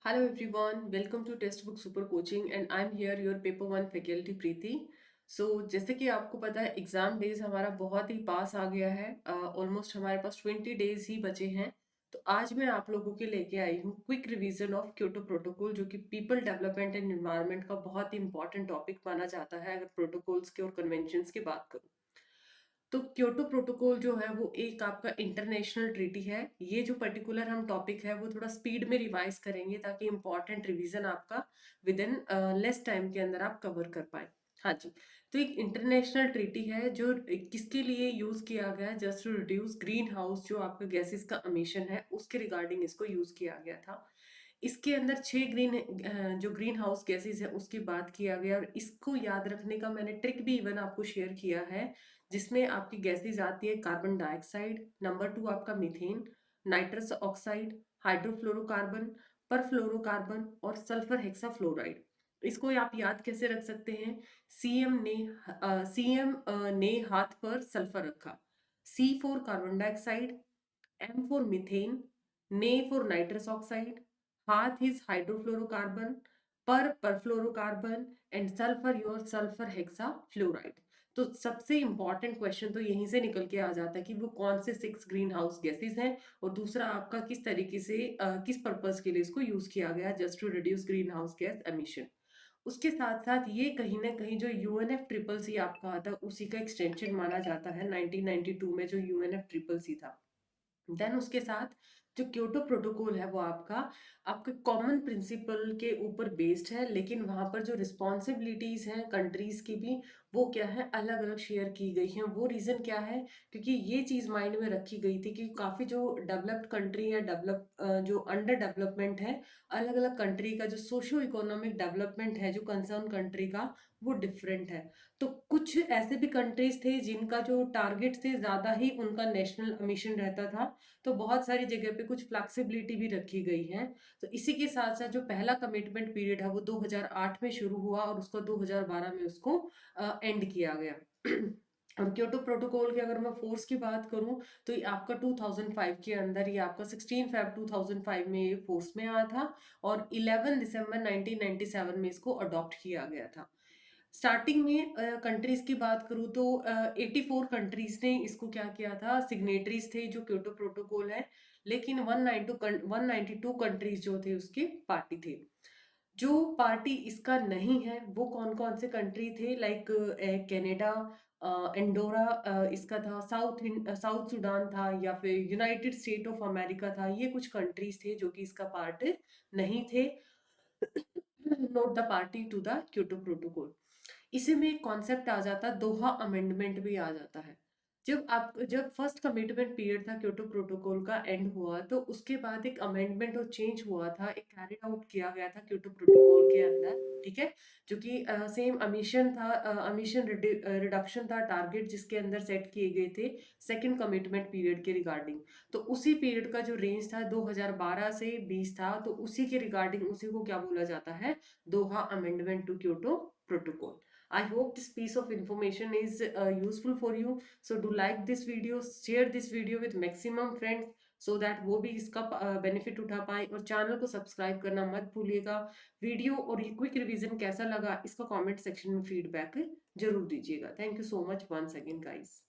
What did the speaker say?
Hello everyone, welcome to Textbook Super Coaching and I'm here your paper 1 faculty प्रीति। जैसे कि आपको पता है एग्जाम डेज हमारा बहुत ही पास आ गया है। ऑलमोस्ट हमारे पास 20 डेज ही बचे हैं। तो आज मैं आप लोगों के लेके आई हूँ quick revision of Kyoto protocol, जो कि पीपल डेवलपमेंट एंड एनवायरनमेंट का बहुत ही इंपॉर्टेंट टॉपिक माना जाता है अगर प्रोटोकॉल्स के और कन्वेंशंस की बात करूँ। तो क्योटो प्रोटोकॉल जो है वो एक आपका इंटरनेशनल ट्रीटी है। ये जो पर्टिकुलर हम टॉपिक है वो थोड़ा स्पीड में रिवाइज करेंगे ताकि इंपॉर्टेंट रिवीजन आपका विद इन लेस टाइम के अंदर आप कवर कर पाए। हाँ जी। तो एक इंटरनेशनल ट्रीटी है जो किसके लिए यूज किया गया है, just to reduce greenhouse जो आपका गैसेस का एमिशन है उसके रिगार्डिंग इसको यूज किया गया था। इसके अंदर 6 जो ग्रीन हाउस गैसेस है उसकी बात किया गया, और इसको याद रखने का मैंने ट्रिक भी इवन आपको शेयर किया है, जिसमें आपकी गैसेस आती है कार्बन डाइऑक्साइड, नंबर 2 आपका methane, nitrous oxide, hydrofluorocarbon, perfluorocarbon और सल्फर हेक्साफ्लोराइड। इसको आप याद कैसे रख सकते हैं? सीएम ने हाथ पर सल्फर रखा, C for carbon dioxide, M for methane, Ne for nitrous oxide, Hath is hydrofluorocarbon, perfluorocarbon and sulfur your sulfur hexafluoride। तो सबसे इंपॉर्टेंट क्वेश्चन तो यहीं से निकल के आ जाता है कि वो कौन से 6 ग्रीन हाउस गैसेस हैं, और दूसरा आपका किस तरीके से किस पर्पस के लिए इसको यूज किया गया just to reduce greenhouse gas emission. उसके साथ साथ ये कहीं ना कहीं जो यूएनएफ ट्रिपल सी आपका आता है उसी का एक्सटेंशन माना जाता है 1992 में जो यूएनएफ ट्रिपल सी था। देन उसके साथ जो क्योटो प्रोटोकॉल है वो आपका आपके कॉमन प्रिंसिपल के ऊपर बेस्ड है, लेकिन वहां पर जो रिस्पॉन्सिबिलिटीज हैं कंट्रीज की भी वो क्या है अलग अलग शेयर की गई हैं। वो रीजन क्या है? क्योंकि ये चीज माइंड में रखी गई थी कि काफी जो डेवलप्ड कंट्री है, जो अंडर डेवलपमेंट है, अलग अलग कंट्री का जो सोशो इकोनॉमिक डेवलपमेंट है जो कंसर्न कंट्री का वो डिफरेंट है। तो कुछ ऐसे भी कंट्रीज थे जिनका जो टारगेट थे ज्यादा ही उनका नेशनल एमिशन रहता था, तो बहुत सारी जगह पे कुछ फ्लेक्सिबिलिटी भी रखी गई है। तो इसी के साथ साथ जो पहला कमिटमेंट पीरियड है वो 2008 में शुरू हुआ और उसको 2012 में उसको एंड किया गया। और क्योटो प्रोटोकॉल की अगर मैं फोर्स की बात करूं तो ये आपका 2005 के अंदर, ये आपका 16 फेब 2005 में ये फोर्स में आया था, और 11 दिसंबर 1997 में इसको अडॉप्ट किया गया था। स्टार्टिंग में कंट्रीज की बात करूँ तो 84 कंट्रीज ने इसको क्या किया था, सिग्नेटरीज थे जो क्योटो प्रोटोकॉल है, लेकिन 192 कंट्रीज जो थे उसके पार्टी थे। जो पार्टी इसका नहीं है वो कौन कौन से कंट्री थे, लाइक कनाडा, एंडोरा इसका था, साउथ सुडान था, या फिर यूनाइटेड स्टेट ऑफ अमेरिका था। ये कुछ कंट्रीज थे जो कि इसका पार्ट नहीं थे, not the party to the Kyoto Protocol. इसी में एक कॉन्सेप्ट आ जाता है, दोहा अमेंडमेंट भी आ जाता है। जब फर्स्ट कमिटमेंट पीरियड था क्योटो प्रोटोकॉल का एंड हुआ, तो उसके बाद एक अमेंडमेंट और चेंज हुआ था, एक कैरिड आउट किया गया था क्योटो प्रोटोकॉल के अंदर। ठीक है, जो कि सेम अमिशन था, अमिशन रिडक्शन था टारगेट जिसके अंदर सेट किए गए थे सेकंड कमिटमेंट पीरियड के रिगार्डिंग। तो उसी पीरियड का जो रेंज था 2012 से 20 था, तो उसी के रिगार्डिंग उसी को क्या बोला जाता है, Doha amendment to Kyoto protocol. I hope this piece of information is useful for you. So do like this video, share this video with maximum friends so that वो भी इसका बेनिफिट उठा पाए, और चैनल को सब्सक्राइब करना मत भूलिएगा। वीडियो और ये क्विक रिवीजन कैसा लगा इसका कमेंट सेक्शन में फीडबैक जरूर दीजिएगा। Thank you so much once again guys.